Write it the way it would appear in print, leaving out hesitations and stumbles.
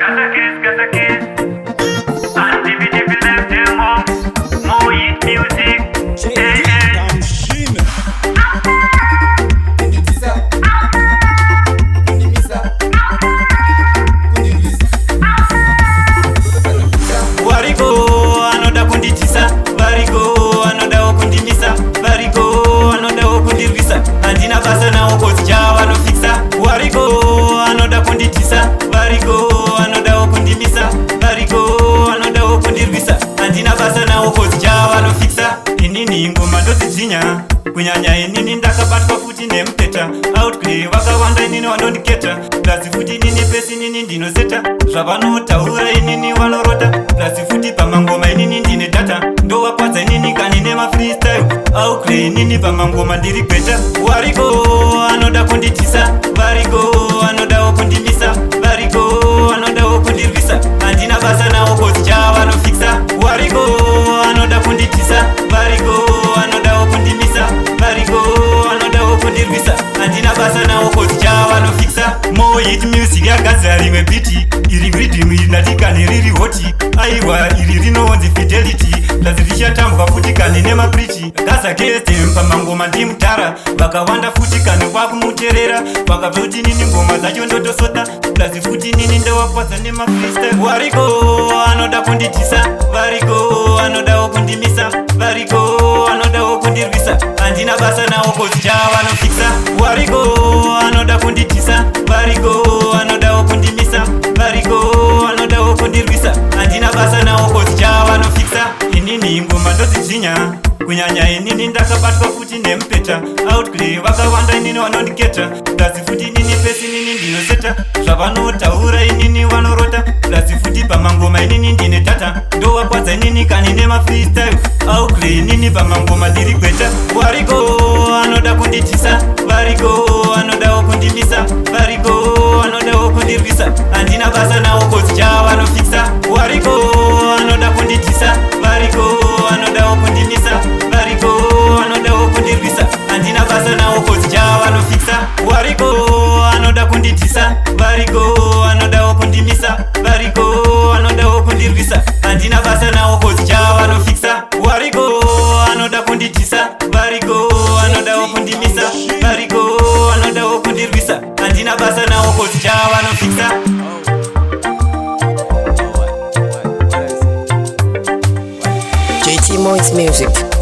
Got a kiss. And if you left them home, more hit music. Hey, hey. Wariko anoda kunditisa, variko anoda kundimisa, variko anoda kundirwisa, handina basa nawo kozi chavanofikisa. Wariko anoda kunditisa, variko anoda kundimisa, variko anoda kundirwisa, handina basa nawo kozi chavanofikisa. Inini ngoma ndodzidzinya, kunyanya inini ndakabatwa futi nemuteta. Outplay vakawanda inini vanondiketa, plazi futi inini pesi inini ndinoseta, zvavanotaura inini vanorota, plazi futi pamangoma inini ndine data, ndovakwadza inini kani nemafreestyle. Outplay inini pamangoma ndiri gweta. Wariko anoda kunditisa, variko anoda kundimisa, variko anoda kundirwisa, handina basa nawo kozi chavanofikisa. Wariko anoda kunditisa, variko anoda kundimisa, variko anoda kundirwisa, handina basa nawo kozi chavanofikisa. More hit music yagadzira rimwe biti, iri rhythm inatikane riri hoti, aiwa iri rinonzi fidelity, plazi richatambwa futi kane nemaprichi. Gaza kestem pamangoma ndimutara, vakawanda futi kane kwakumuterera, vakabva kuti nini ngoma dzacho ndotosota, plazi futi nini ndowakwadza nemafreestyle. Wariko anoda kunditisa, variko anoda kundimisa, variko anoda kundirwisa, handina basa nawo kozi chavanofikisa. Wariko anoda kunditisa, variko anoda kundimisa, variko anoda kundirwisa, handina basa nawo kozi chavanofikisa. Inini ngoma ndodzidzinya, kunyanya inini ndakabatwa futi nemupeta. Outplay vakawanda inini vanondiketa, plazi futi inini pesi inini ndinoseta, zvavanotaura inini vanorota, plazi futi pamangoma inini ndine data, ndovakwadza inini kani nemafreestyle. Outplay inini pamangoma ndiri gweta. Wariko anoda kunditisa, variko anoda kundimisa, variko anoda kundirwisa, handina basa nawo kozi chavanofikisa. Wariko anoda kunditisa, variko anoda kundimisa, variko anoda kundirwisa, handina basa nawo kozi chavanofikisa. Wariko anoda kunditisa, variko anoda kundimisa, variko anoda kundirwisa, handina basa nawo kozi chavanofikisa. Wariko anoda kunditisa, variko anoda kundimisa, variko anoda kundirwisa, handina basa nawo kozi chavanofikisa. JT Moist Music.